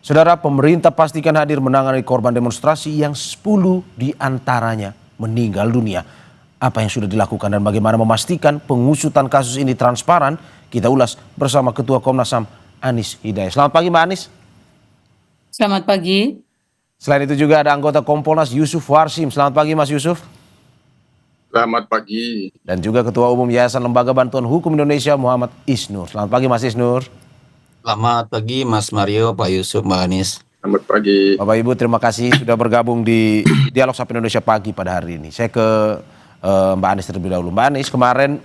Saudara, pemerintah pastikan hadir menangani korban demonstrasi yang 10 diantaranya meninggal dunia. Apa yang sudah dilakukan dan bagaimana memastikan pengusutan kasus ini transparan? Kita ulas bersama Ketua Komnas HAM, Anies Hidayah. Selamat pagi, Mbak Anies. Selamat pagi. Selain itu juga ada anggota Kompolnas Yusuf Warsim. Selamat pagi, Mas Yusuf. Selamat pagi. Dan juga Ketua Umum Yayasan Lembaga Bantuan Hukum Indonesia, Muhammad Isnur. Selamat pagi, Mas Isnur. Selamat pagi Mas Mario, Pak Yusuf, Mbak Anies. Selamat pagi. Bapak Ibu, terima kasih sudah bergabung di Dialog Sapa Indonesia Pagi pada hari ini. Saya ke Mbak Anies terlebih dahulu. Mbak Anies, kemarin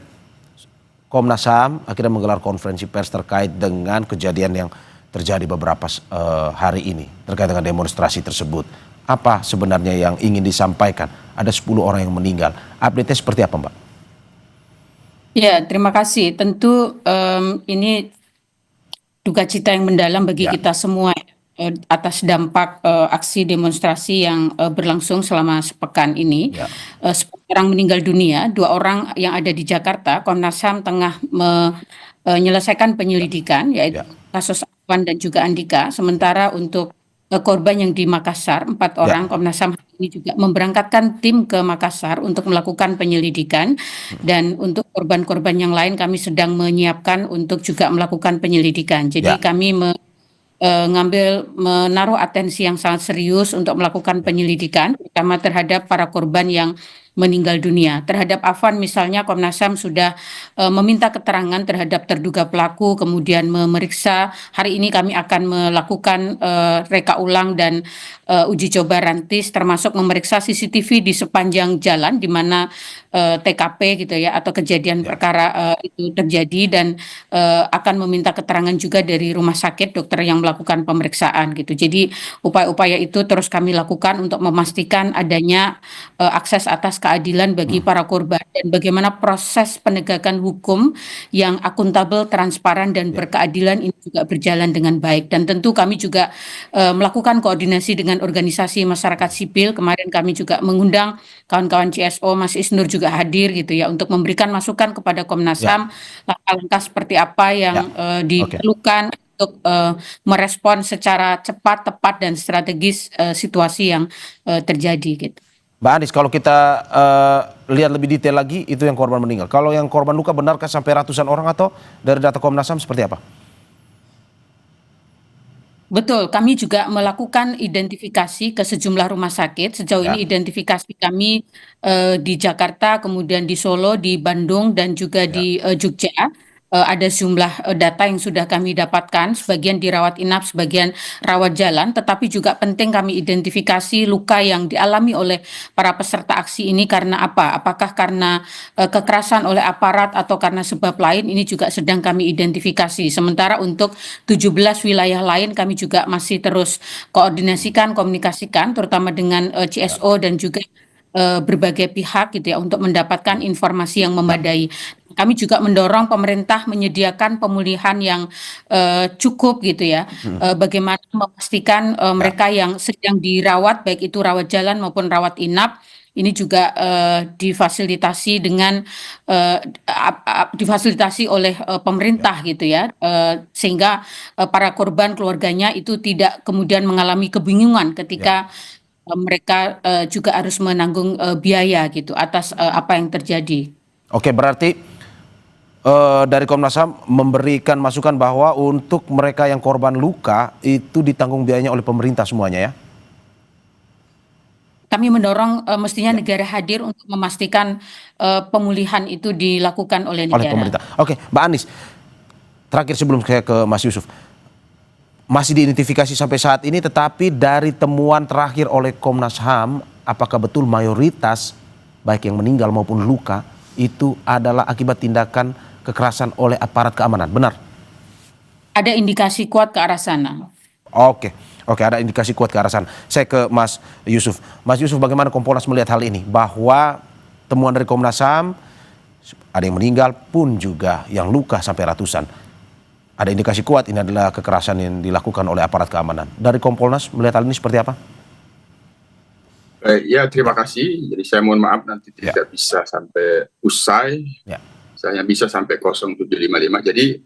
Komnas HAM akhirnya menggelar konferensi pers terkait dengan kejadian yang terjadi beberapa hari ini terkait dengan demonstrasi tersebut. Apa sebenarnya yang ingin disampaikan? Ada 10 orang yang meninggal. Update-nya seperti apa, Mbak? Ya, terima kasih. Tentu ini duka cita yang mendalam bagi kita semua atas dampak aksi demonstrasi yang berlangsung selama sepekan ini. 10 orang meninggal dunia, 2 orang yang ada di Jakarta. Komnas HAM tengah menyelesaikan penyelidikan, yaitu kasus Afwan dan juga Andika. Sementara untuk korban yang di Makassar, 4 orang, Komnas HAM ini juga memberangkatkan tim ke Makassar untuk melakukan penyelidikan. Dan untuk korban-korban yang lain kami sedang menyiapkan untuk juga melakukan penyelidikan. Jadi kami menaruh atensi yang sangat serius untuk melakukan penyelidikan, terutama terhadap para korban yang meninggal dunia. Terhadap Afwan misalnya, Komnas HAM sudah meminta keterangan terhadap terduga pelaku, kemudian memeriksa. Hari ini kami akan melakukan reka ulang dan uji coba rantis, termasuk memeriksa CCTV di sepanjang jalan di mana TKP gitu ya, atau kejadian perkara itu terjadi, dan akan meminta keterangan juga dari rumah sakit, dokter yang melakukan pemeriksaan gitu. Jadi upaya-upaya itu terus kami lakukan untuk memastikan adanya akses atas keadilan bagi para korban dan bagaimana proses penegakan hukum yang akuntabel, transparan dan berkeadilan ini juga berjalan dengan baik. Dan tentu kami juga melakukan koordinasi dengan organisasi masyarakat sipil. Kemarin kami juga mengundang kawan-kawan CSO, Mas Isnur juga hadir gitu ya, untuk memberikan masukan kepada Komnas HAM langkah-langkah seperti apa yang diperlukan untuk merespon secara cepat, tepat dan strategis situasi yang terjadi gitu. Mbak Anies, kalau kita lihat lebih detail lagi, itu yang korban meninggal. Kalau yang korban luka, benarkah sampai ratusan orang atau dari data Komnas HAM seperti apa? Betul, kami juga melakukan identifikasi ke sejumlah rumah sakit. Sejauh ini identifikasi kami di Jakarta, kemudian di Solo, di Bandung, dan juga di Jogja. Ada sejumlah data yang sudah kami dapatkan, sebagian dirawat inap, sebagian rawat jalan, tetapi juga penting kami identifikasi luka yang dialami oleh para peserta aksi ini karena apa? Apakah karena kekerasan oleh aparat atau karena sebab lain? Ini juga sedang kami identifikasi. Sementara untuk 17 wilayah lain kami juga masih terus koordinasikan, komunikasikan, terutama dengan CSO dan juga berbagai pihak gitu ya, untuk mendapatkan informasi yang memadai. Kami juga mendorong pemerintah menyediakan pemulihan yang cukup gitu ya, bagaimana memastikan mereka yang sedang dirawat, baik itu rawat jalan maupun rawat inap, ini juga difasilitasi dengan difasilitasi oleh pemerintah gitu ya, sehingga para korban keluarganya itu tidak kemudian mengalami kebingungan ketika mereka juga harus menanggung biaya gitu atas apa yang terjadi. Oke, berarti dari Komnas HAM memberikan masukan bahwa untuk mereka yang korban luka itu ditanggung biayanya oleh pemerintah semuanya ya? Kami mendorong mestinya negara hadir untuk memastikan pemulihan itu dilakukan oleh negara. Oleh pemerintah. Oke, Mbak Anies, terakhir sebelum saya ke Mas Yusuf, masih diidentifikasi sampai saat ini, tetapi dari temuan terakhir oleh Komnas HAM, apakah betul mayoritas baik yang meninggal maupun luka itu adalah akibat tindakan kekerasan oleh aparat keamanan, benar? Ada indikasi kuat ke arah sana. Oke, ada indikasi kuat ke arah sana. Saya ke Mas Yusuf. Mas Yusuf, bagaimana Kompolnas melihat hal ini? Bahwa temuan dari Komnas HAM, ada yang meninggal pun juga yang luka sampai ratusan. Ada indikasi kuat ini adalah kekerasan yang dilakukan oleh aparat keamanan. Dari Kompolnas melihat hal ini seperti apa? Ya, terima kasih. Jadi saya mohon maaf nanti tidak bisa sampai usai. Saya bisa sampai 07.55. Jadi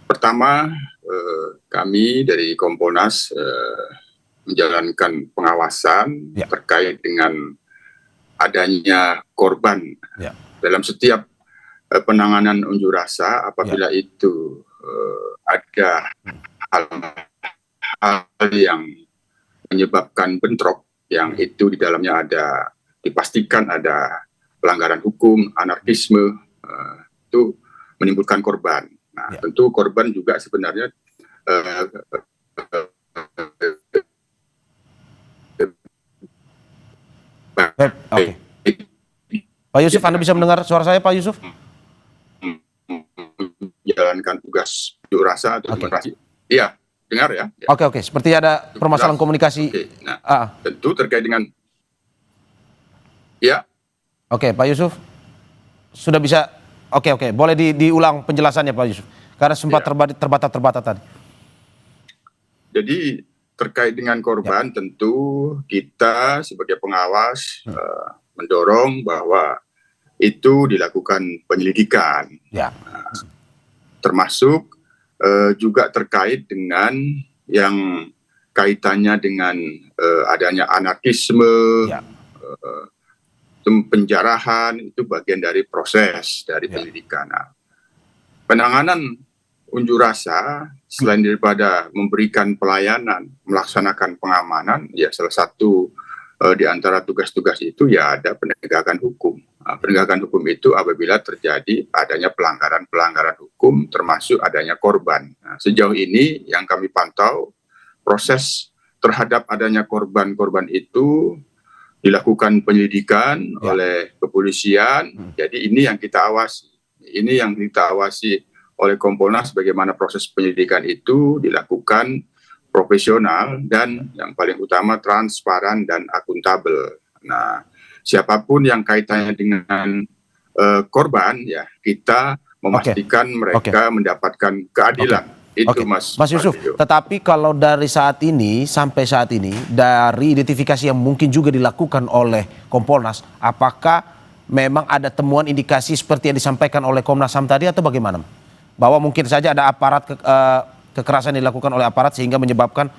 pertama kami dari Kompolnas menjalankan pengawasan Ya. terkait dengan adanya korban dalam setiap penanganan unjuk rasa apabila itu ada hal-hal yang menyebabkan bentrok yang itu di dalamnya dipastikan ada pelanggaran hukum, anarkisme, itu menimbulkan korban. Nah, tentu korban juga sebenarnya Oke. Pak Yusuf, Anda bisa mendengar suara saya, Pak Yusuf? menjalankan tugas unjuk rasa atau demonstrasi. Iya, dengar ya. Oke. Seperti ada permasalahan komunikasi. Oke. Nah, tentu terkait dengan Oke, Pak Yusuf sudah bisa. Oke. Boleh diulang penjelasannya, Pak Yusuf, karena sempat terbata-terbata tadi. Jadi terkait dengan korban, tentu kita sebagai pengawas mendorong bahwa itu dilakukan penyelidikan, termasuk juga terkait dengan yang kaitannya dengan adanya anarkisme, penjarahan, itu bagian dari proses dari penyelidikan. Nah, penanganan unjuk rasa selain daripada memberikan pelayanan, melaksanakan pengamanan, ya salah satu di antara tugas-tugas itu ya ada penegakan hukum. Nah, penegakan hukum itu apabila terjadi adanya pelanggaran hukum termasuk adanya korban. Nah, sejauh ini yang kami pantau proses terhadap adanya korban-korban itu dilakukan penyelidikan oleh kepolisian. Jadi ini yang kita awasi. Ini yang kita awasi oleh Kompolnas, bagaimana proses penyelidikan itu dilakukan profesional dan yang paling utama transparan dan akuntabel. Nah, siapapun yang kaitannya dengan korban, ya kita memastikan mereka mendapatkan keadilan. Itu Mas Yusuf. Mario. Tetapi kalau dari saat ini sampai saat ini, dari identifikasi yang mungkin juga dilakukan oleh Kompolnas, apakah memang ada temuan indikasi seperti yang disampaikan oleh Komnas HAM tadi atau bagaimana? Bahwa mungkin saja ada aparat kekerasan yang dilakukan oleh aparat sehingga menyebabkan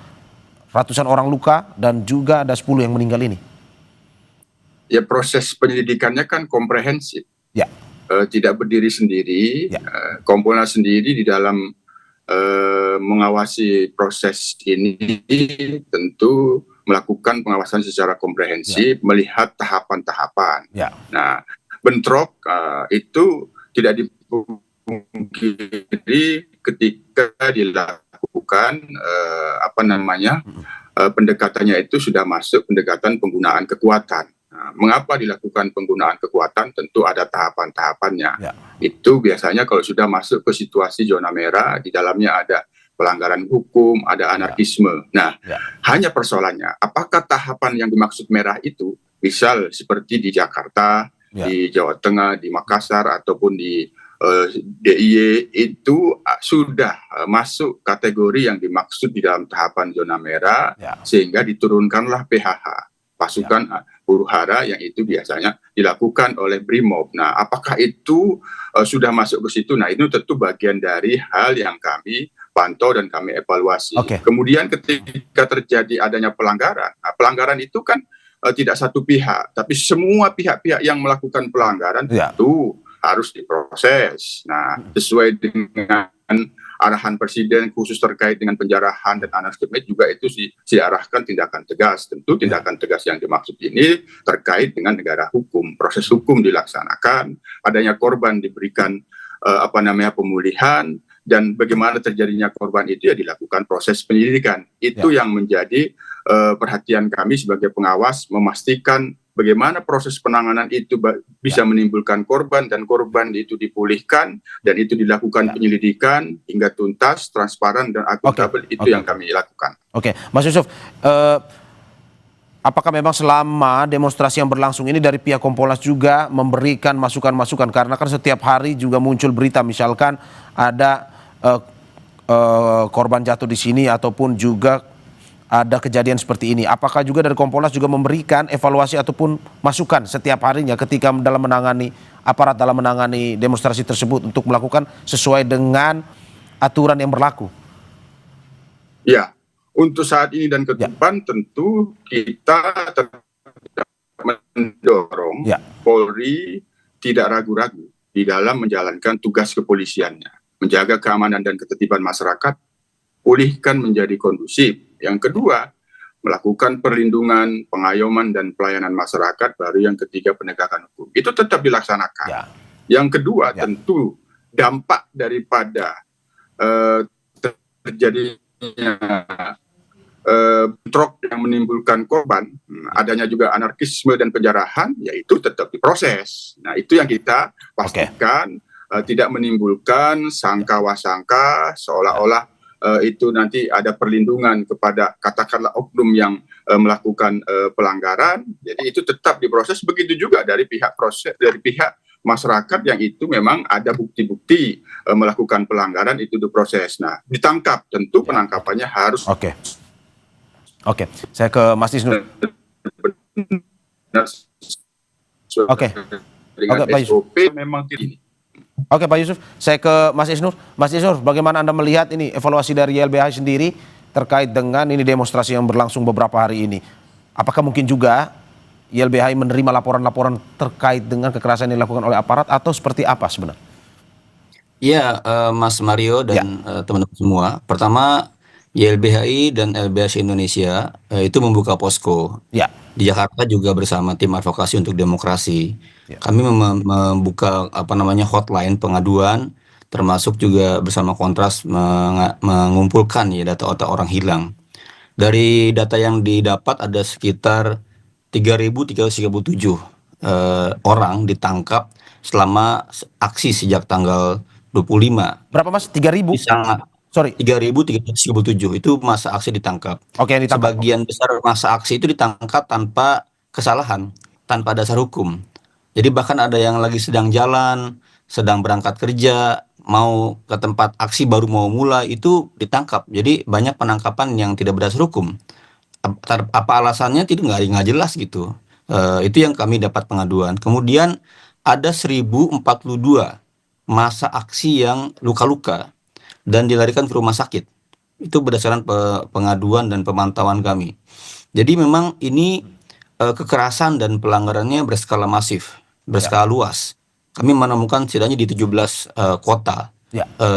ratusan orang luka dan juga ada 10 yang meninggal ini. Ya, proses penyelidikannya kan komprehensif. Tidak berdiri sendiri. Kompolnas sendiri di dalam mengawasi proses ini tentu melakukan pengawasan secara komprehensif, melihat tahapan-tahapan. Nah, bentrok itu tidak dipungkiri ketika dilakukan pendekatannya itu sudah masuk pendekatan penggunaan kekuatan. Nah, mengapa dilakukan penggunaan kekuatan? Tentu ada tahapan-tahapannya. Itu biasanya kalau sudah masuk ke situasi zona merah, di dalamnya ada pelanggaran hukum, ada anarkisme. Nah, hanya persoalannya, apakah tahapan yang dimaksud merah itu, misal seperti di Jakarta, di Jawa Tengah, di Makassar, ataupun di DIY, itu sudah masuk kategori yang dimaksud di dalam tahapan zona merah, sehingga diturunkanlah PHH, pasukan huru hara, yang itu biasanya dilakukan oleh Brimob. Nah, apakah itu sudah masuk ke situ? Nah, itu tentu bagian dari hal yang kami pantau dan kami evaluasi. Kemudian ketika terjadi adanya pelanggaran, nah, pelanggaran itu kan tidak satu pihak, tapi semua pihak-pihak yang melakukan pelanggaran itu harus diproses. Nah, sesuai dengan arahan Presiden khusus terkait dengan penjarahan dan anarkisme juga itu diarahkan tindakan tegas. Tentu tindakan tegas yang dimaksud ini terkait dengan negara hukum. Proses hukum dilaksanakan, adanya korban diberikan pemulihan, dan bagaimana terjadinya korban itu ya dilakukan proses penyelidikan. Itu yang menjadi perhatian kami sebagai pengawas, memastikan bagaimana proses penanganan itu bisa menimbulkan korban, dan korban itu dipulihkan, dan itu dilakukan penyelidikan hingga tuntas, transparan, dan akuntabel. Itu yang kami lakukan. Mas Yusuf, apakah memang selama demonstrasi yang berlangsung ini dari pihak Kompolnas juga memberikan masukan-masukan? Karena kan setiap hari juga muncul berita, misalkan ada korban jatuh di sini ataupun juga ada kejadian seperti ini. Apakah juga dari Kompolnas juga memberikan evaluasi ataupun masukan setiap harinya ketika dalam menangani dalam menangani demonstrasi tersebut untuk melakukan sesuai dengan aturan yang berlaku? Ya, untuk saat ini dan ke depan tentu kita tetap mendorong Polri tidak ragu-ragu di dalam menjalankan tugas kepolisiannya, menjaga keamanan dan ketertiban masyarakat, pulihkan menjadi kondusif. Yang kedua, melakukan perlindungan, pengayoman dan pelayanan masyarakat, baru yang ketiga penegakan hukum. Itu tetap dilaksanakan. Yang kedua, tentu dampak daripada terjadinya bentrok yang menimbulkan korban, adanya juga anarkisme dan penjarahan, yaitu tetap diproses. Nah, itu yang kita pastikan tidak menimbulkan sangka-wasangka seolah-olah itu nanti ada perlindungan kepada katakanlah oknum yang melakukan pelanggaran. Jadi itu tetap diproses. Begitu juga dari pihak masyarakat yang itu memang ada bukti-bukti melakukan pelanggaran, itu diproses. Nah, ditangkap, tentu penangkapannya harus. Oke, saya ke Mas Isnur. Oke, Pak Yusuf. Memang ini. Oke, Pak Yusuf, saya ke Mas Isnur. Mas Isnur, bagaimana Anda melihat ini evaluasi dari YLBHI sendiri terkait dengan ini demonstrasi yang berlangsung beberapa hari ini? Apakah mungkin juga YLBHI menerima laporan-laporan terkait dengan kekerasan yang dilakukan oleh aparat atau seperti apa sebenarnya? Ya, Mas Mario dan teman-teman semua. Pertama, YLBHI dan LBH Indonesia itu membuka posko. Di Jakarta juga bersama tim advokasi untuk demokrasi. Kami membuka hotline pengaduan, termasuk juga bersama Kontras mengumpulkan data-data orang hilang. Dari data yang didapat ada sekitar 3.337 orang ditangkap selama aksi sejak tanggal 25. Berapa Mas? 3.000? Sorry. 3.337 itu masa aksi ditangkap. Sebagian besar masa aksi itu ditangkap tanpa kesalahan, tanpa dasar hukum. Jadi bahkan ada yang lagi sedang jalan, sedang berangkat kerja, mau ke tempat aksi baru mau mulai, itu ditangkap. Jadi banyak penangkapan yang tidak berdasar hukum. Apa alasannya nggak jelas gitu. Itu yang kami dapat pengaduan. Kemudian ada 1.042 masa aksi yang luka-luka dan dilarikan ke rumah sakit. Itu berdasarkan pengaduan dan pemantauan kami. Jadi memang ini kekerasan dan pelanggarannya berskala masif, berskala luas. Kami menemukan setidaknya di 17 kota.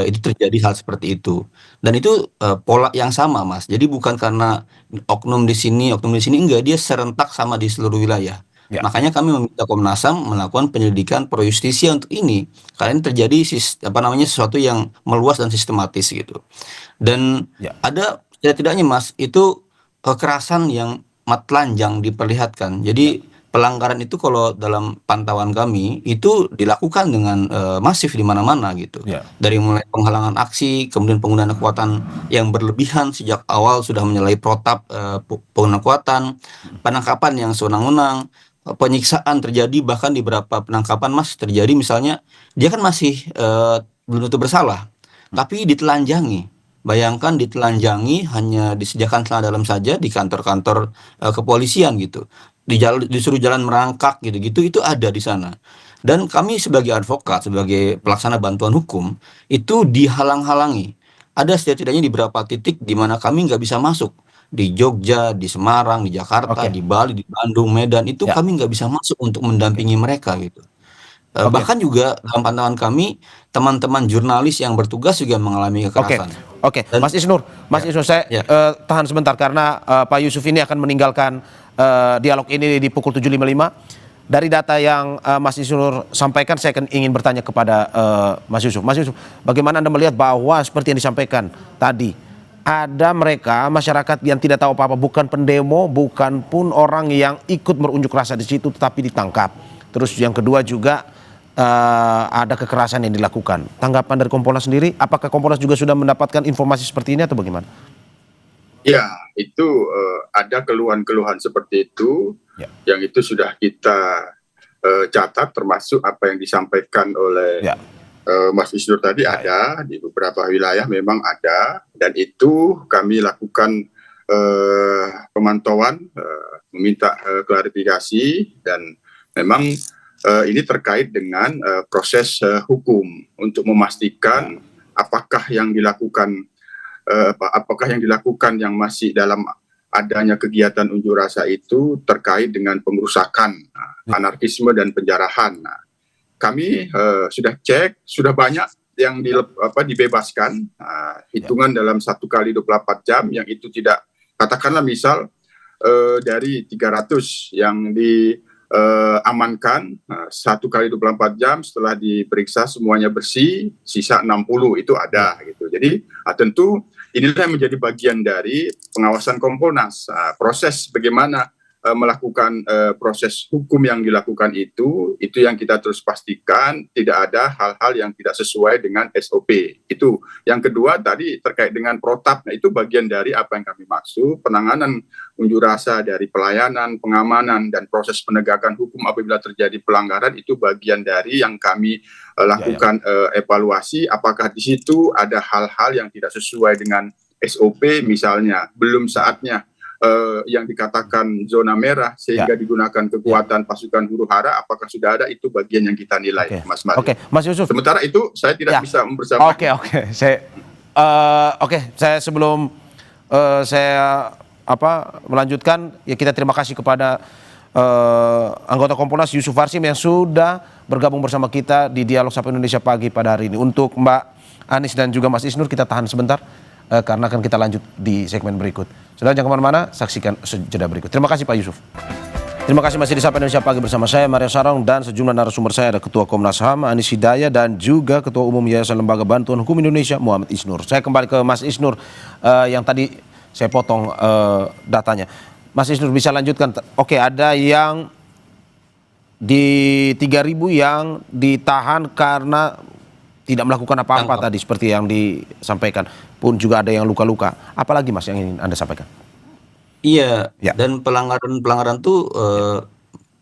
Itu terjadi hal seperti itu. Dan itu pola yang sama, Mas. Jadi bukan karena oknum di sini, enggak, dia serentak sama di seluruh wilayah. Makanya kami meminta Komnas HAM melakukan penyelidikan pro justisia untuk ini, karena ini terjadi sesuatu yang meluas dan sistematis gitu. Dan ada tidaknya Mas, itu kekerasan yang telanjang diperlihatkan. Jadi pelanggaran itu kalau dalam pantauan kami itu dilakukan dengan masif di mana-mana gitu. Dari mulai penghalangan aksi, kemudian penggunaan kekuatan yang berlebihan sejak awal sudah menyalahi protap penggunaan kekuatan, penangkapan yang sewenang-wenang, penyiksaan terjadi, bahkan di beberapa penangkapan Mas terjadi misalnya dia kan masih belum tentu bersalah, tapi ditelanjangi. Bayangkan ditelanjangi, hanya disediakan celana dalam saja di kantor-kantor kepolisian gitu. Disuruh jalan merangkak gitu-gitu, itu ada di sana. Dan kami sebagai advokat, sebagai pelaksana bantuan hukum, itu dihalang-halangi. Ada setidaknya di beberapa titik di mana kami nggak bisa masuk. Di Jogja, di Semarang, di Jakarta, di Bali, di Bandung, Medan, itu kami nggak bisa masuk untuk mendampingi mereka gitu. Bahkan juga dalam pantauan kami, teman-teman jurnalis yang bertugas juga mengalami kekerasan. Mas Isnur, saya tahan sebentar karena Pak Yusuf ini akan meninggalkan dialog ini di pukul 7.55. Dari data yang Mas Isnur sampaikan, saya ingin bertanya kepada Mas Yusuf. Mas Yusuf, bagaimana Anda melihat bahwa seperti yang disampaikan tadi, ada mereka masyarakat yang tidak tahu apa-apa, bukan pendemo, bukan pun orang yang ikut berunjuk rasa di situ, tetapi ditangkap. Terus yang kedua juga ada kekerasan yang dilakukan. Tanggapan dari Kompolnas sendiri, apakah Kompolnas juga sudah mendapatkan informasi seperti ini atau bagaimana? Ya, itu ada keluhan-keluhan seperti itu, yang itu sudah kita catat, termasuk apa yang disampaikan oleh Mas Isnur tadi. Ada di beberapa wilayah memang ada, dan itu kami lakukan pemantauan, meminta klarifikasi, dan memang ini terkait dengan proses hukum untuk memastikan apakah yang dilakukan apakah yang dilakukan yang masih dalam adanya kegiatan unjuk rasa itu terkait dengan pengerusakan, anarkisme dan penjarahan. Nah, kami sudah cek, sudah banyak yang dibebaskan, hitungan dalam 1 kali 24 jam, yang itu tidak, katakanlah misal dari 300 yang diamankan 1 kali 24 jam setelah diperiksa semuanya bersih, sisa 60 itu ada gitu. Jadi tentu inilah yang menjadi bagian dari pengawasan Kompolnas. Proses bagaimana melakukan proses hukum yang dilakukan itu yang kita terus pastikan tidak ada hal-hal yang tidak sesuai dengan SOP. Itu. Yang kedua tadi terkait dengan protap, nah itu bagian dari apa yang kami maksud, penanganan unjuk rasa dari pelayanan, pengamanan, dan proses penegakan hukum apabila terjadi pelanggaran, itu bagian dari yang kami lakukan evaluasi, apakah di situ ada hal-hal yang tidak sesuai dengan SOP, misalnya belum saatnya yang dikatakan zona merah sehingga digunakan kekuatan pasukan huru-hara, apakah sudah ada, itu bagian yang kita nilai, Mas Mario. Oke, Mas Yusuf. Sementara itu saya tidak bisa membersamakan. Saya sebelum saya melanjutkan, ya kita terima kasih kepada anggota Kompolnas Yusuf Warsim yang sudah bergabung bersama kita di Dialog Sapa Indonesia Pagi pada hari ini. Untuk Mbak Anies dan juga Mas Isnur kita tahan sebentar, karena akan kita lanjut di segmen berikut. Saudara jangan kemana-mana, saksikan jeda berikut. Terima kasih Pak Yusuf. Terima kasih masih di Sapa Indonesia Pagi bersama saya Mario Sarong dan sejumlah narasumber saya, ada Ketua Komnas HAM Anies Hidayah dan juga Ketua Umum Yayasan Lembaga Bantuan Hukum Indonesia Muhammad Isnur. Saya kembali ke Mas Isnur yang tadi saya potong datanya. Mas Isnur bisa lanjutkan. Oke, ada yang di 3.000 yang ditahan karena tidak melakukan apa-apa tadi seperti yang disampaikan, pun juga ada yang luka-luka. Apalagi Mas yang ingin Anda sampaikan? Iya, dan pelanggaran tuh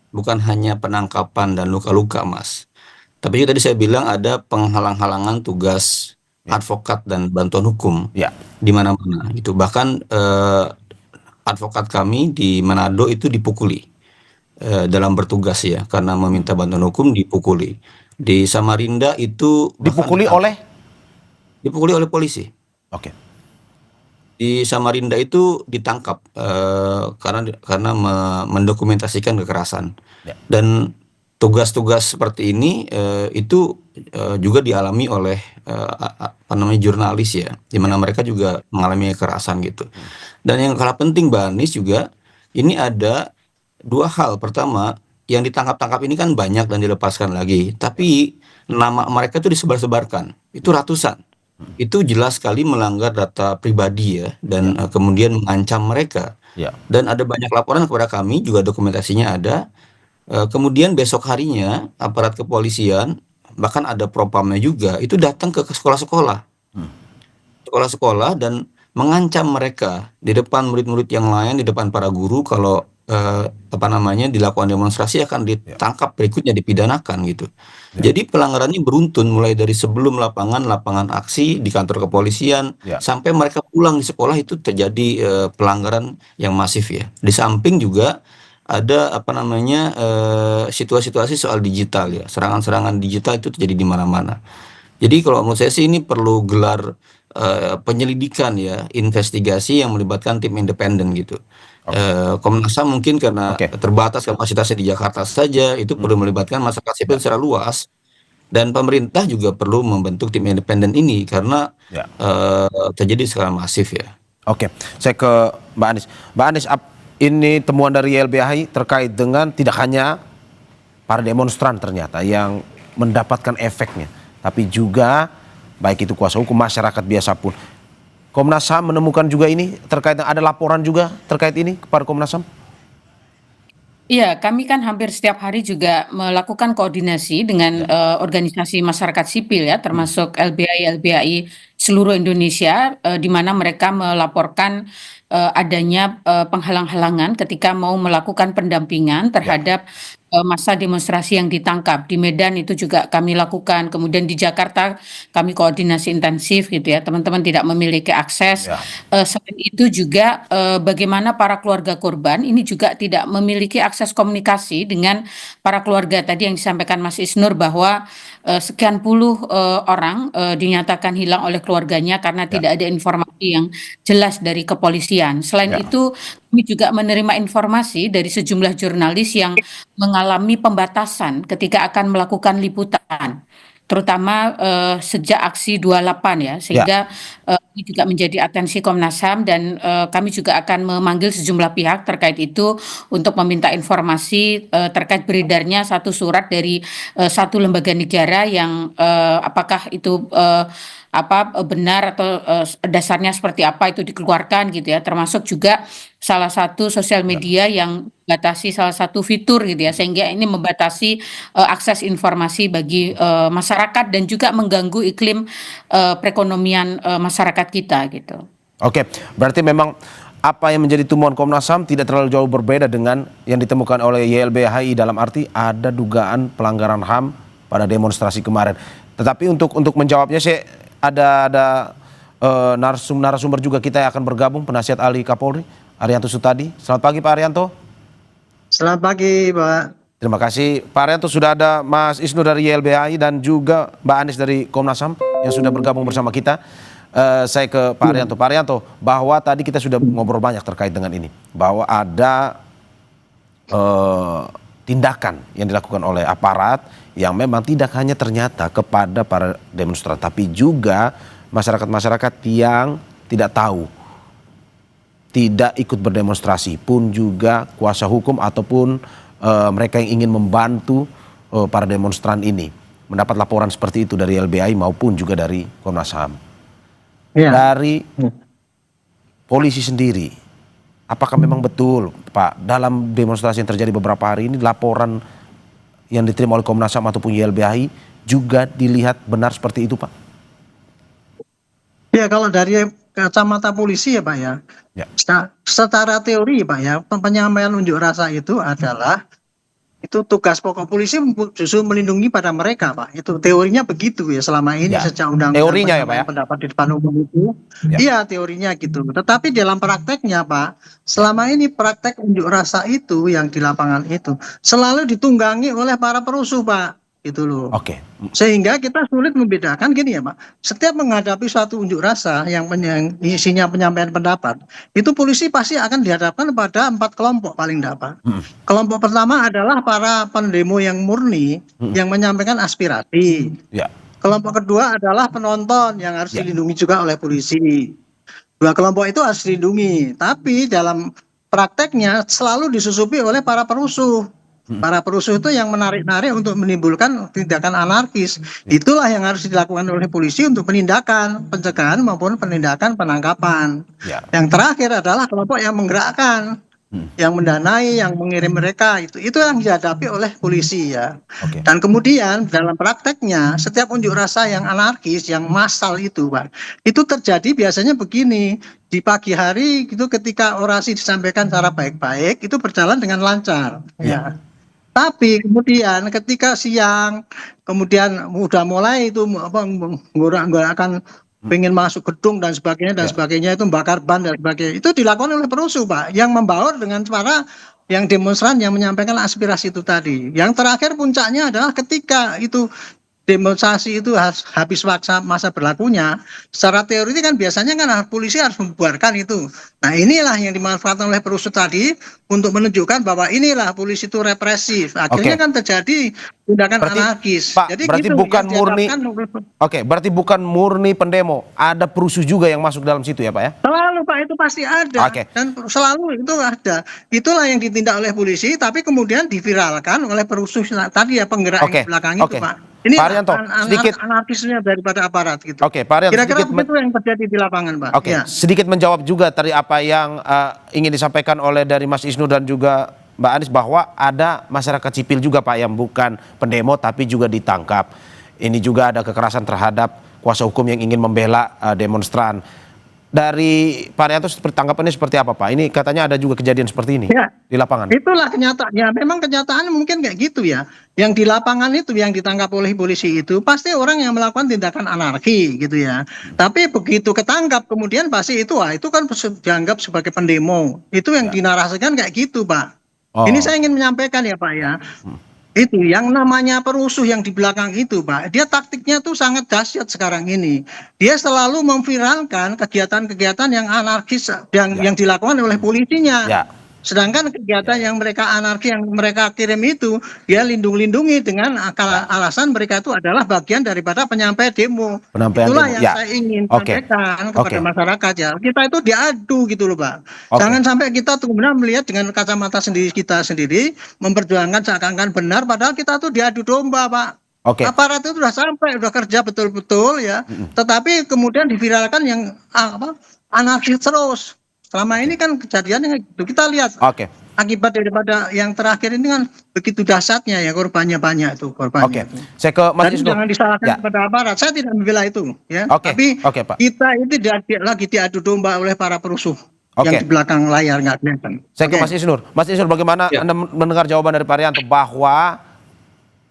bukan hanya penangkapan dan luka-luka, Mas. Tapi tadi saya bilang ada penghalang-halangan tugas advokat dan bantuan hukum di mana-mana. Itu bahkan advokat kami di Manado itu dipukuli dalam bertugas ya, karena meminta bantuan hukum dipukuli. Di Samarinda itu dipukuli oleh polisi. Oke. Di Samarinda itu ditangkap karena mendokumentasikan kekerasan. Dan tugas-tugas seperti ini itu juga dialami oleh jurnalis ya, di mana mereka juga mengalami kekerasan gitu. Dan yang kalah penting Mbak Anies juga, ini ada 2 hal. Pertama, yang ditangkap-tangkap ini kan banyak dan dilepaskan lagi, tapi nama mereka itu disebar-sebarkan, itu ratusan. Itu jelas sekali melanggar data pribadi ya, dan kemudian mengancam mereka. Dan ada banyak laporan kepada kami, juga dokumentasinya ada. Kemudian besok harinya aparat kepolisian, bahkan ada propamnya juga, itu datang ke sekolah-sekolah. Sekolah-sekolah dan mengancam mereka di depan murid-murid yang lain, di depan para guru, kalau dilakukan demonstrasi akan ditangkap, berikutnya dipidanakan gitu. Jadi pelanggarannya beruntun, mulai dari sebelum lapangan aksi di kantor kepolisian sampai mereka pulang di sekolah, itu terjadi pelanggaran yang masif ya. Di samping juga ada situasi-situasi soal digital ya, serangan-serangan digital itu terjadi di mana-mana. Jadi kalau menurut saya sih ini perlu gelar penyelidikan ya, investigasi yang melibatkan tim independen gitu. Komnas HAM mungkin karena terbatas kapasitasnya di Jakarta saja, itu perlu melibatkan masyarakat sipil secara luas, dan pemerintah juga perlu membentuk tim independen ini karena terjadi secara masif ya. Oke, saya ke Mbak Anies. Mbak Anies, ini temuan dari YLBHI terkait dengan tidak hanya para demonstran ternyata yang mendapatkan efeknya, tapi juga baik itu kuasa hukum, masyarakat biasa pun. Komnas HAM menemukan juga ini terkait, ada laporan juga terkait ini kepada Komnas HAM? Iya, kami kan hampir setiap hari juga melakukan koordinasi dengan organisasi masyarakat sipil ya, termasuk LBHI seluruh Indonesia, di mana mereka melaporkan adanya penghalang-halangan ketika mau melakukan pendampingan terhadap massa demonstrasi yang ditangkap. Di Medan itu juga kami lakukan, kemudian di Jakarta kami koordinasi intensif gitu ya, teman-teman tidak memiliki akses. Ya. Selain itu juga bagaimana para keluarga korban ini juga tidak memiliki akses komunikasi dengan para keluarga. Tadi yang disampaikan Mas Isnur bahwa sekian puluh orang dinyatakan hilang oleh keluarganya karena tidak ada informasi yang jelas dari kepolisian. Selain itu kami juga menerima informasi dari sejumlah jurnalis yang mengalami pembatasan ketika akan melakukan liputan, terutama sejak aksi 28 ya, sehingga ini juga menjadi atensi Komnas HAM dan kami juga akan memanggil sejumlah pihak terkait itu untuk meminta informasi terkait beredarnya satu surat dari satu lembaga negara yang apakah itu benar atau dasarnya seperti apa itu dikeluarkan gitu ya, termasuk juga salah satu sosial media yang membatasi salah satu fitur gitu ya, sehingga ini membatasi akses informasi bagi masyarakat dan juga mengganggu iklim perekonomian masyarakat kita gitu. Oke, berarti memang apa yang menjadi temuan Komnas HAM tidak terlalu jauh berbeda dengan yang ditemukan oleh YLBHI, dalam arti ada dugaan pelanggaran HAM pada demonstrasi kemarin. Tetapi untuk menjawabnya saya ada narasumber juga kita yang akan bergabung, penasihat ahli Kapolri Arianto Sutadi. Selamat pagi Pak Arianto. Selamat pagi Pak. Terima kasih Pak Arianto. Sudah ada Mas Isnur dari YLBHI dan juga Mbak Anis dari Komnas HAM yang sudah bergabung bersama kita. Saya ke Pak Arianto. Pak Arianto, bahwa tadi kita sudah ngobrol banyak terkait dengan ini, bahwa ada tindakan yang dilakukan oleh aparat yang memang tidak hanya ternyata kepada para demonstran, tapi juga masyarakat-masyarakat yang tidak tahu, tidak ikut berdemonstrasi, pun juga kuasa hukum ataupun mereka yang ingin membantu para demonstran ini mendapat laporan seperti itu dari LBHI maupun juga dari Komnas HAM. Ya. Dari polisi sendiri, apakah memang betul Pak, dalam demonstrasi yang terjadi beberapa hari ini laporan yang diterima oleh Komnas HAM ataupun YLBHI juga dilihat benar seperti itu Pak? Ya, kalau dari kacamata polisi ya Pak ya, secara teori Pak ya, penyampaian unjuk rasa itu adalah itu tugas pokok polisi justru melindungi pada mereka Pak. Itu teorinya begitu ya selama ini sejak undang-undang teorinya ya Pak ya? Pendapat di depan umum itu. Iya teorinya gitu. Tetapi dalam prakteknya Pak, selama ini praktek unjuk rasa itu yang di lapangan itu selalu ditunggangi oleh para perusuh Pak. Gitu loh. Oke. Sehingga kita sulit membedakan gini ya Pak. Setiap menghadapi suatu unjuk rasa yang isinya penyampaian pendapat, itu polisi pasti akan dihadapkan pada 4 kelompok paling dapat. Kelompok pertama adalah para pendemo yang murni yang menyampaikan aspirasi. Kelompok kedua adalah penonton yang harus dilindungi juga oleh polisi. Dua kelompok itu harus dilindungi, tapi dalam prakteknya selalu disusupi oleh para perusuh. Para perusuh itu yang menarik-narik untuk menimbulkan tindakan anarkis. Itulah yang harus dilakukan oleh polisi untuk penindakan, pencegahan maupun penindakan penangkapan. Yang terakhir adalah kelompok yang menggerakkan, yang mendanai, yang mengirim mereka. Itu yang dihadapi oleh polisi ya. Dan kemudian dalam prakteknya setiap unjuk rasa yang anarkis, yang massal itu Pak, itu terjadi biasanya begini. Di pagi hari itu ketika orasi disampaikan secara baik-baik itu berjalan dengan lancar. Tapi kemudian ketika siang, kemudian udah mulai itu akan pengen masuk gedung dan sebagainya itu membakar ban dan sebagainya, itu dilakukan oleh perusuh Pak, yang membaur dengan para yang demonstran yang menyampaikan aspirasi itu tadi. Yang terakhir puncaknya adalah ketika itu demonstrasi itu habis masa berlakunya, secara teori kan biasanya kan polisi harus membubarkan itu. Nah inilah yang dimanfaatkan oleh perusuh tadi untuk menunjukkan bahwa inilah polisi itu represif. Akhirnya kan terjadi tindakan anarkis. Pak, jadi berarti gitu, bukan murni. Berarti bukan murni pendemo, ada perusuh juga yang masuk dalam situ ya Pak ya? Selalu Pak, itu pasti ada. Dan selalu itu ada. Itulah yang ditindak oleh polisi, tapi kemudian diviralkan oleh perusuh tadi ya, penggerak di belakang itu Pak. Ini Pak Arianto, sedikit anarkisnya daripada aparat gitu. Pak Arianto, kira-kira itu yang terjadi di lapangan Pak. Sedikit menjawab juga tadi apa yang ingin disampaikan oleh dari Mas Isnur dan juga Mbak Anis, bahwa ada masyarakat sipil juga Pak yang bukan pendemo tapi juga ditangkap. Ini juga ada kekerasan terhadap kuasa hukum yang ingin membela demonstran. dari Pak Arianto tanggapannya seperti apa, Pak? Ini katanya ada juga kejadian seperti ini Ya, di lapangan. itulah kenyataannya. Memang kenyataannya mungkin kayak gitu ya. Yang di lapangan itu yang ditangkap oleh polisi itu pasti orang yang melakukan tindakan anarki gitu ya. Tapi begitu ketangkap kemudian pasti itu itu kan dianggap sebagai pendemo. Itu yang dinarasikan kayak gitu, Pak. Ini saya ingin menyampaikan ya, Pak ya. Itu yang namanya perusuh yang di belakang itu, Pak. Dia taktiknya tuh sangat dahsyat sekarang ini. Dia selalu memviralkan kegiatan-kegiatan yang anarkis yang dilakukan oleh polisinya. Sedangkan kegiatan yang mereka anarki yang mereka kirim itu dia lindungi dengan alasan mereka itu adalah bagian daripada penyampai demo. Itulah yang saya ingin sampaikan kepada masyarakat ya. Kita itu diadu gitu loh, Pak. Jangan sampai kita kemudian melihat dengan kacamata kita sendiri memperjuangkan seakan-akan benar padahal kita tuh diadu domba, Pak. Aparat itu sudah sampai, sudah kerja betul-betul ya. Tetapi kemudian diviralkan yang anarkis terus. Selama ini kan kejadiannya gitu. Kita lihat akibat daripada yang terakhir ini kan begitu dahsyatnya ya, korbannya banyak itu korbannya. Saya ke Mas Isnur. Jangan disalahkan kepada aparat. Saya tidak membela itu ya. Tapi Pak. kita ini lagi diadu domba oleh para perusuh yang di belakang layar nggak kelihatan. Saya ke Mas Isnur. Mas Isnur, bagaimana Anda mendengar jawaban dari Pak Arianto bahwa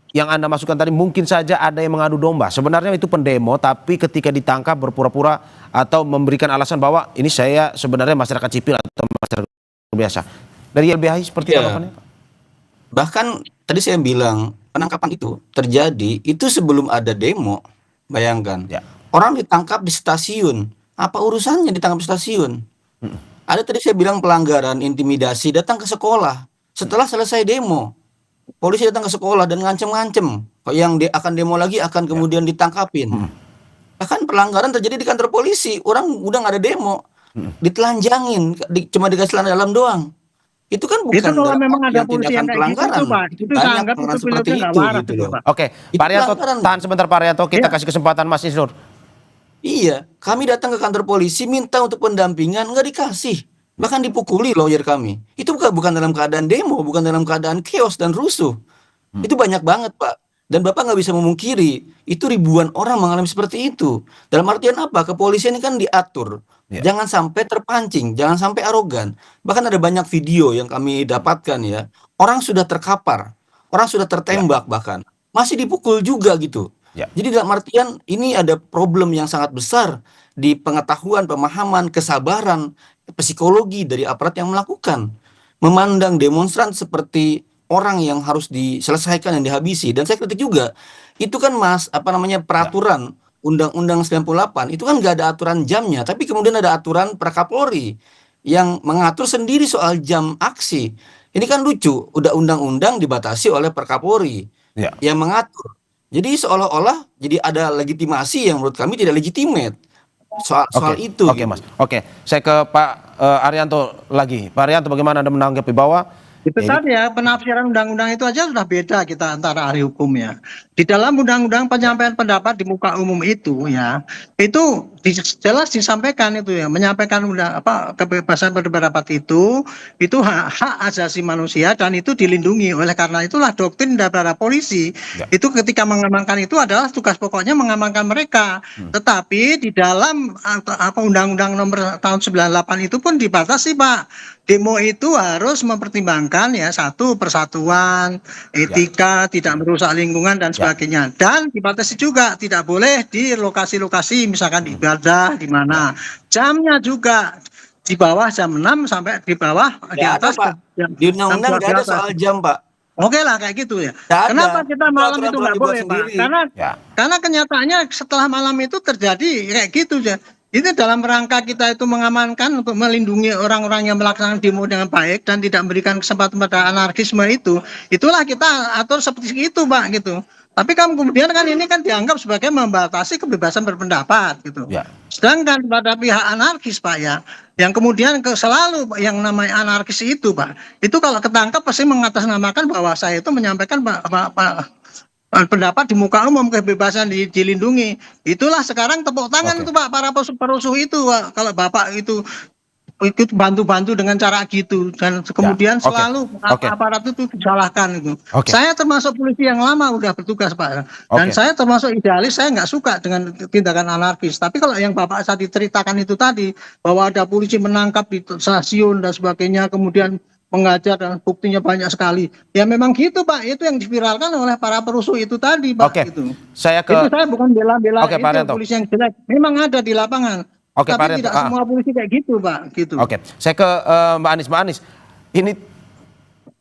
yang Anda masukkan tadi mungkin saja ada yang mengadu domba. Sebenarnya itu pendemo, tapi ketika ditangkap berpura-pura atau memberikan alasan bahwa ini saya sebenarnya masyarakat sipil atau masyarakat biasa. Dari LBH seperti apa, Pak? Bahkan tadi saya bilang penangkapan itu terjadi itu sebelum ada demo. Bayangkan, orang ditangkap di stasiun. Apa urusannya ditangkap di stasiun? Ada tadi saya bilang pelanggaran, intimidasi, datang ke sekolah setelah selesai demo. Polisi datang ke sekolah dan ngancem-ngancem. Yang akan demo lagi akan kemudian ditangkapin. Bahkan pelanggaran terjadi di kantor polisi. Orang udah nggak ada demo, ditelanjangin, cuma dikasih celana dalam doang. Itu kan bukan itu kalau memang ada polisi yang kayak pelanggaran. gitu, Pak. Itu saya anggap itu seperti nggak itu waras gitu itu, loh. Pak. Pak Arianto, tahan sebentar Pak Arianto, kita kasih kesempatan Mas Isnur. Iya, kami datang ke kantor polisi minta untuk pendampingan, nggak dikasih. Bahkan dipukuli lawyer kami. Itu bukan dalam keadaan demo, bukan dalam keadaan chaos dan rusuh. Itu banyak banget, Pak. Dan Bapak nggak bisa memungkiri, itu ribuan orang mengalami seperti itu. Dalam artian apa? Kepolisian ini kan diatur. Jangan sampai terpancing, jangan sampai arogan. Bahkan ada banyak video yang kami dapatkan ya. Orang sudah terkapar, orang sudah tertembak bahkan. Masih dipukul juga gitu. Jadi dalam artian ini ada problem yang sangat besar di pengetahuan, pemahaman, kesabaran, psikologi dari aparat yang melakukan. Memandang demonstran seperti orang yang harus diselesaikan dan dihabisi. Dan saya kritik juga, itu kan peraturan Undang-Undang 98, itu kan nggak ada aturan jamnya, tapi kemudian ada aturan Prakapolri yang mengatur sendiri soal jam aksi. Ini kan lucu, udah undang-undang dibatasi oleh Prakapolri yang mengatur. Jadi seolah-olah jadi ada legitimasi yang menurut kami tidak legitimate soal itu. Mas. Saya ke Pak Arianto lagi. Pak Arianto, bagaimana Anda menanggapi bahwa itu tadi ya, penafsiran undang-undang itu aja sudah beda kita antara ahli hukum ya. Di dalam undang-undang penyampaian pendapat di muka umum itu ya, itu jelas disampaikan itu ya, menyampaikan kebebasan berpendapat itu hak asasi manusia dan itu dilindungi. Oleh karena itulah doktrin daripada polisi itu ketika mengamankan itu adalah tugas pokoknya mengamankan mereka. Tetapi di dalam undang-undang nomor tahun 98 itu pun dibatasi, Pak. Demo itu harus mempertimbangkan ya, satu, persatuan, etika, tidak merusak lingkungan dan sebagainya. Dan dibatasi juga tidak boleh di lokasi-lokasi misalkan di ibadah di mana. Jamnya juga di bawah jam 6 sampai di bawah di atas Pak. Di undang-undang nggak ada soal jam, Pak. Oke lah kayak gitu ya. ada. Kenapa kita malam itu nggak boleh, Pak? Sendiri. Karena kenyataannya setelah malam itu terjadi kayak gitu ya. Itu dalam rangka kita itu mengamankan untuk melindungi orang-orang yang melaksanakan demo dengan baik dan tidak memberikan kesempatan pada anarkisme itu. Itulah kita atur seperti itu, Pak, gitu. Tapi kemudian kan ini kan dianggap sebagai membatasi kebebasan berpendapat gitu. Sedangkan pada pihak anarkis, Pak ya, yang kemudian selalu yang namanya anarkis itu, Pak, itu kalau ketangkap pasti mengatasnamakan bahwa saya itu menyampaikan pendapat di muka umum, kebebasan dilindungi. Itulah sekarang tepuk tangan itu, Pak, para perusuh itu, Pak. Kalau Bapak itu ikut bantu-bantu dengan cara gitu, dan kemudian selalu aparat itu disalahkan itu. Saya termasuk polisi yang lama udah bertugas Pak, dan saya termasuk idealis, saya nggak suka dengan tindakan anarkis. Tapi kalau yang Bapak saya diceritakan itu tadi, bahwa ada polisi menangkap di stasiun dan sebagainya, kemudian mengajar dan buktinya banyak sekali. Ya memang gitu Pak, itu yang diviralkan oleh para perusuh itu tadi Pak. Gitu. Itu saya bukan bela-bela itu polisi yang jelek, memang ada di lapangan. Tapi tidak semua polisi kayak gitu Pak. Gitu. Saya ke Mbak Anies. Mbak Anies, ini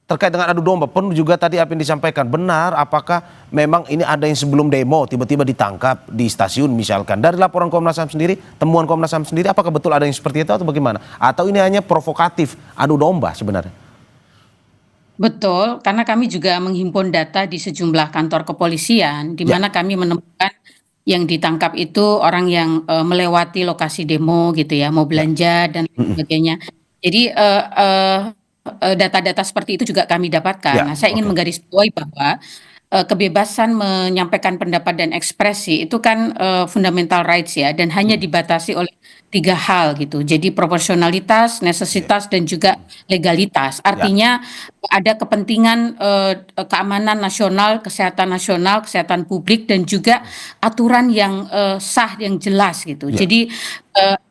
terkait dengan adu domba pun juga tadi apa yang disampaikan benar, apakah memang ini ada yang sebelum demo tiba-tiba ditangkap di stasiun misalkan? Dari laporan Komnas HAM sendiri, temuan Komnas HAM sendiri, apakah betul ada yang seperti itu atau bagaimana? Atau ini hanya provokatif adu domba sebenarnya? Betul, karena kami juga menghimpun data di sejumlah kantor kepolisian, di mana kami menemukan yang ditangkap itu orang yang melewati lokasi demo gitu ya, mau belanja dan sebagainya. Jadi data-data seperti itu juga kami dapatkan. Nah, saya ingin menggarisbawahi bahwa kebebasan menyampaikan pendapat dan ekspresi itu kan fundamental rights ya, dan hanya dibatasi oleh 3 hal gitu. Jadi proporsionalitas, necesitas, dan juga legalitas. Artinya ada kepentingan keamanan nasional, kesehatan publik, dan juga aturan yang sah, yang jelas gitu. Jadi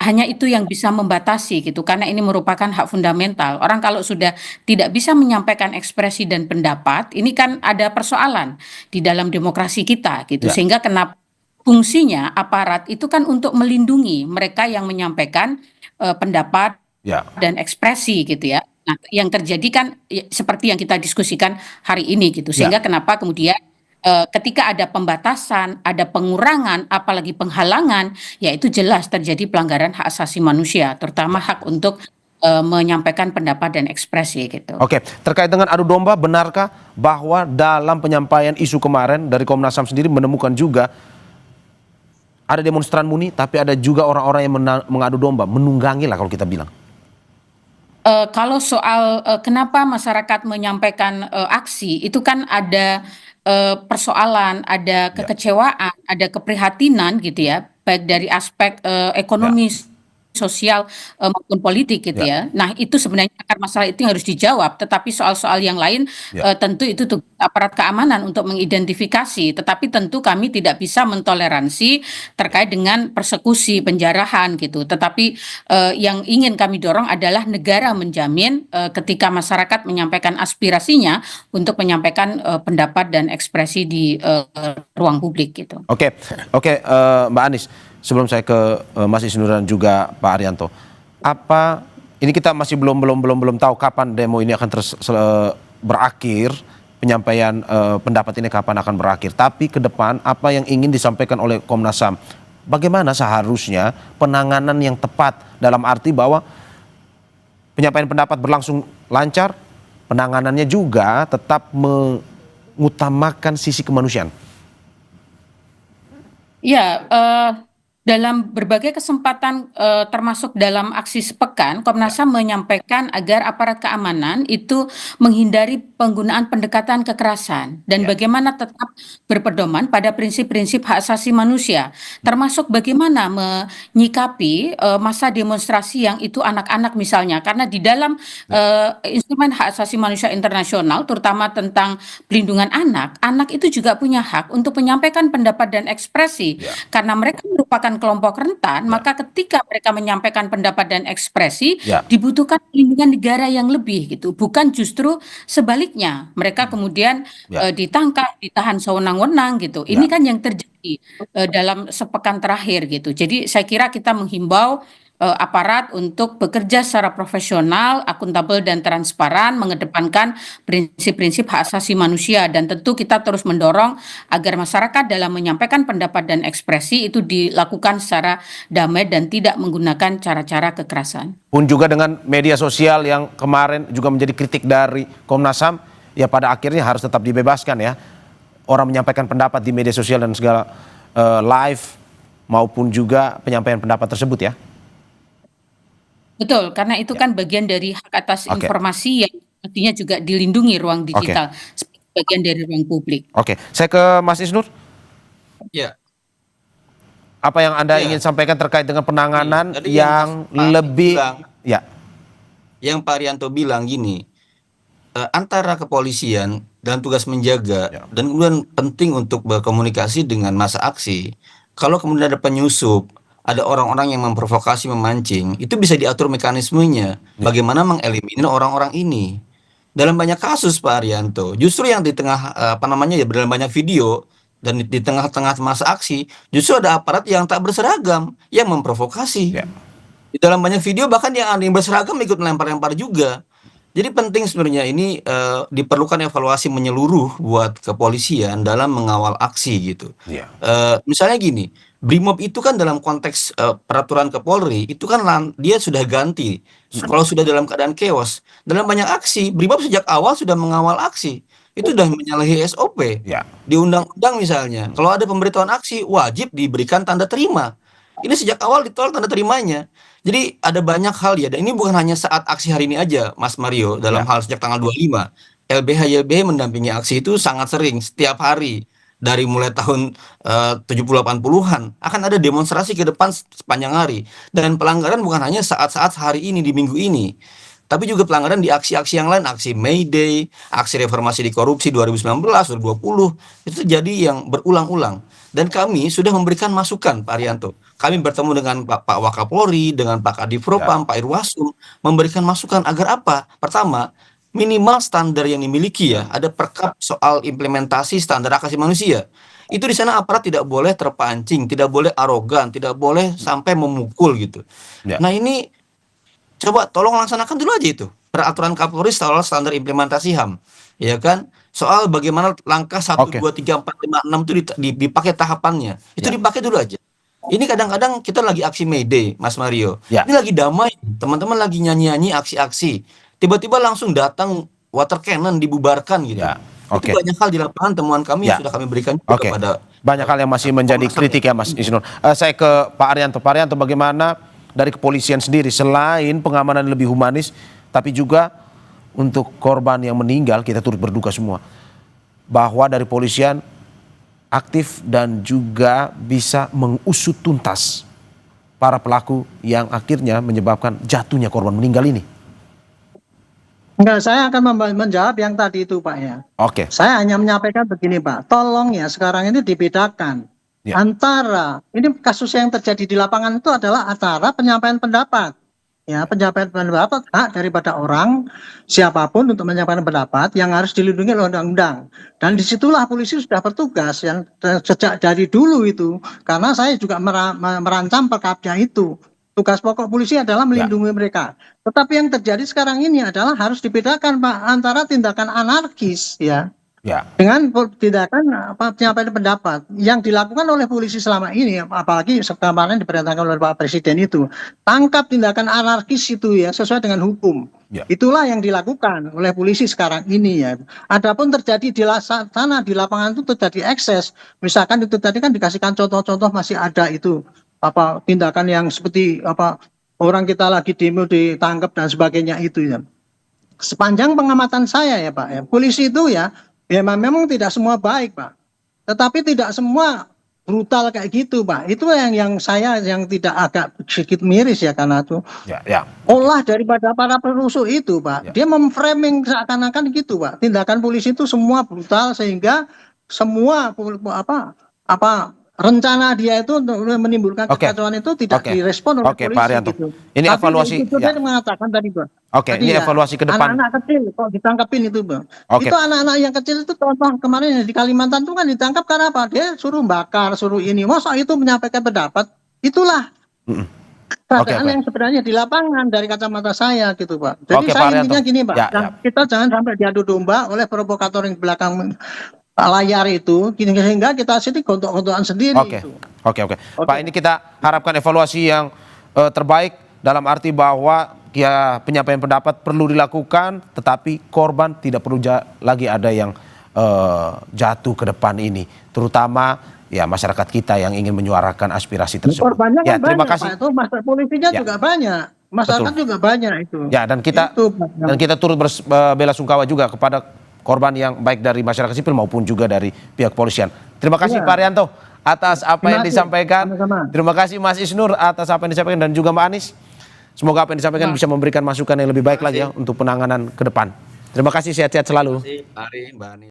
hanya itu yang bisa membatasi gitu, karena ini merupakan hak fundamental. Orang kalau sudah tidak bisa menyampaikan ekspresi dan pendapat, ini kan ada persoalan di dalam demokrasi kita gitu. Sehingga kenapa fungsinya aparat itu kan untuk melindungi mereka yang menyampaikan pendapat dan ekspresi gitu ya. Nah, yang terjadi kan seperti yang kita diskusikan hari ini gitu. Sehingga kenapa kemudian ketika ada pembatasan, ada pengurangan, apalagi penghalangan, ya itu jelas terjadi pelanggaran hak asasi manusia, terutama hak untuk menyampaikan pendapat dan ekspresi gitu. Terkait dengan adu domba, benarkah bahwa dalam penyampaian isu kemarin dari Komnas HAM sendiri menemukan juga ada demonstran murni, tapi ada juga orang-orang yang mengadu domba, menunggangi lah kalau kita bilang? Kalau soal kenapa masyarakat menyampaikan aksi, itu kan ada persoalan, ada kekecewaan, ada keprihatinan gitu ya, baik dari aspek ekonomi, sosial maupun politik gitu ya. Nah, itu sebenarnya akar masalah itu yang harus dijawab, tetapi soal-soal yang lain tentu itu tugas aparat keamanan untuk mengidentifikasi, tetapi tentu kami tidak bisa mentoleransi terkait dengan persekusi, penjarahan gitu. Tetapi yang ingin kami dorong adalah negara menjamin ketika masyarakat menyampaikan aspirasinya untuk menyampaikan pendapat dan ekspresi di ruang publik gitu. Mbak Anies, sebelum saya ke Mas Isnur dan juga Pak Arianto, ini kita masih belum tahu kapan demo ini akan berakhir, penyampaian pendapat ini kapan akan berakhir. Tapi ke depan apa yang ingin disampaikan oleh Komnas HAM? Bagaimana seharusnya penanganan yang tepat, dalam arti bahwa penyampaian pendapat berlangsung lancar, penanganannya juga tetap mengutamakan sisi kemanusiaan? Ya, dalam berbagai kesempatan termasuk dalam aksi sepekan, Komnas HAM menyampaikan agar aparat keamanan itu menghindari penggunaan pendekatan kekerasan dan bagaimana tetap berpedoman pada prinsip-prinsip hak asasi manusia, termasuk bagaimana menyikapi masa demonstrasi yang itu anak-anak misalnya, karena di dalam instrumen hak asasi manusia internasional, terutama tentang pelindungan anak, anak itu juga punya hak untuk menyampaikan pendapat dan ekspresi, karena mereka merupakan kelompok rentan, maka ketika mereka menyampaikan pendapat dan ekspresi, dibutuhkan perlindungan negara yang lebih gitu, bukan justru sebaliknya mereka kemudian ditangkap, ditahan sewenang-wenang gitu. Ini kan yang terjadi dalam sepekan terakhir gitu. Jadi saya kira kita menghimbau aparat untuk bekerja secara profesional, akuntabel dan transparan, mengedepankan prinsip-prinsip hak asasi manusia, dan tentu kita terus mendorong agar masyarakat dalam menyampaikan pendapat dan ekspresi itu dilakukan secara damai dan tidak menggunakan cara-cara kekerasan. Pun juga dengan media sosial yang kemarin juga menjadi kritik dari Komnas HAM, ya pada akhirnya harus tetap dibebaskan ya. Orang menyampaikan pendapat di media sosial dan segala live maupun juga penyampaian pendapat tersebut ya. Betul, karena itu kan bagian dari hak atas informasi yang artinya juga dilindungi ruang digital, sebagai bagian dari ruang publik. Saya ke Mas Isnur. Ya. Apa yang Anda ingin sampaikan terkait dengan penanganan yang lebih yang Pak Arianto bilang gini, antara kepolisian dalam tugas menjaga dan kemudian penting untuk berkomunikasi dengan massa aksi. Kalau kemudian ada penyusup, ada orang-orang yang memprovokasi, memancing, itu bisa diatur mekanismenya. Bagaimana mengeliminir orang-orang ini. Dalam banyak kasus Pak Arianto, justru yang di tengah dalam banyak video dan di tengah-tengah massa aksi, justru ada aparat yang tak berseragam yang memprovokasi. Di dalam banyak video bahkan yang ada yang berseragam ikut melempar-lempar juga. Jadi penting sebenarnya ini diperlukan evaluasi menyeluruh buat kepolisian dalam mengawal aksi gitu. Misalnya gini, Brimob itu kan dalam konteks peraturan Kapolri itu kan dia sudah ganti. Kalau sudah dalam keadaan chaos, dalam banyak aksi, Brimob sejak awal sudah mengawal aksi. Itu sudah menyalahi SOP. Di undang-undang misalnya, kalau ada pemberitahuan aksi wajib diberikan tanda terima. Ini sejak awal ditolak tanda terimanya. Jadi ada banyak hal ya, dan ini bukan hanya saat aksi hari ini aja, Mas Mario, dalam hal sejak tanggal 25. LBH-YLBH mendampingi aksi itu sangat sering, setiap hari. Dari mulai tahun 70-80-an, akan ada demonstrasi ke depan sepanjang hari. Dan pelanggaran bukan hanya saat-saat hari ini, di minggu ini. Tapi juga pelanggaran di aksi-aksi yang lain, aksi May Day, aksi reformasi di korupsi 2019, 2020, itu terjadi yang berulang-ulang. Dan kami sudah memberikan masukan, Pak Arianto. Kami bertemu dengan Pak Wakapolri, dengan Pak Kadifropam, Pak Irwasum, memberikan masukan agar apa? Pertama, minimal standar yang dimiliki ya, ada perkap soal implementasi standar hak asasi manusia. Itu di sana aparat tidak boleh terpancing, tidak boleh arogan, tidak boleh sampai memukul gitu. Nah ini coba tolong laksanakan dulu aja itu peraturan Kapolri soal standar implementasi HAM, ya kan? Soal bagaimana langkah 1, 2, 3, 4, 5, 6 itu dipakai tahapannya. Itu dipakai dulu aja. Ini kadang-kadang kita lagi aksi May Day, Mas Mario. Ini lagi damai, teman-teman lagi nyanyi-nyanyi aksi-aksi. Tiba-tiba langsung datang water cannon dibubarkan gitu. Itu banyak hal di lapangan temuan kami yang sudah kami berikan juga kepada banyak hal yang masih menjadi kritik ya Mas Isnur. Saya ke Pak Arianto. Pak Arianto, bagaimana dari kepolisian sendiri selain pengamanan lebih humanis, tapi juga untuk korban yang meninggal kita turut berduka semua, bahwa dari polisian aktif dan juga bisa mengusut tuntas para pelaku yang akhirnya menyebabkan jatuhnya korban meninggal ini. Enggak, saya akan menjawab yang tadi itu Pak ya. Saya hanya menyampaikan begini Pak, tolong ya sekarang ini dibedakan antara, ini kasus yang terjadi di lapangan itu adalah antara penyampaian pendapat. Ya, penyampaian pendapat hak daripada orang siapapun untuk menyampaikan pendapat yang harus dilindungi oleh undang-undang. Dan disitulah polisi sudah bertugas yang sejak dari dulu itu. Karena saya juga merancang perkapnya itu. Tugas pokok polisi adalah melindungi mereka. Tetapi yang terjadi sekarang ini adalah harus dibedakan Pak antara tindakan anarkis ya. Dengan tindakan penyampaian pendapat yang dilakukan oleh polisi selama ini, apalagi kemarin diperintahkan oleh Pak Presiden itu, tangkap tindakan anarkis itu ya sesuai dengan hukum. Itulah yang dilakukan oleh polisi sekarang ini ya. Adapun terjadi di sana di lapangan itu terjadi ekses. Misalkan itu tadi kan dikasihkan contoh-contoh masih ada itu tindakan yang seperti orang kita lagi demo ditangkap dan sebagainya itu ya. Sepanjang pengamatan saya ya Pak ya, polisi itu ya memang tidak semua baik Pak, tetapi tidak semua brutal kayak gitu Pak. Itu yang saya yang tidak agak sedikit miris ya, karena itu olah daripada para perusuh itu Pak, dia memframing seakan-akan gitu Pak, tindakan polisi itu semua brutal sehingga semua rencana dia itu untuk menimbulkan kekacauan itu tidak direspon oleh polisi. Pak Arianto. Gitu. Ini tapi evaluasi. Dia mengatakan tadi Pak. Ini evaluasi ke depan. Anak-anak kecil kok ditangkapin itu Pak. Itu anak-anak yang kecil itu contoh kemarin di Kalimantan itu kan ditangkap karena apa? Dia suruh bakar, suruh ini. Masa itu menyampaikan pendapat? Itulah keadaan yang sebenarnya di lapangan dari kacamata saya gitu Pak. Jadi saya intinya gini Pak, kita jangan sampai diadu domba oleh provokator yang belakang layar itu, sehingga kita sini gontok-gontokan sendiri. Oke. Pak, ini kita harapkan evaluasi yang terbaik dalam arti bahwa ya penyampaian pendapat perlu dilakukan, tetapi korban tidak perlu lagi ada yang jatuh ke depan ini, terutama ya masyarakat kita yang ingin menyuarakan aspirasi tersebut. Korbannya kan terima banyak, kasih. Pak. Itu polisinya juga banyak, masyarakat juga banyak itu. Ya, dan kita turut belasungkawa juga kepada korban yang baik dari masyarakat sipil maupun juga dari pihak kepolisian. Terima kasih Pak Arianto atas apa yang disampaikan. Terima kasih Mas Isnur atas apa yang disampaikan dan juga Mbak Anies. Semoga apa yang disampaikan bisa memberikan masukan yang lebih baik lagi ya untuk penanganan ke depan. Terima kasih, sehat-sehat selalu. Terima kasih, Pak Ari, Mbak Ani.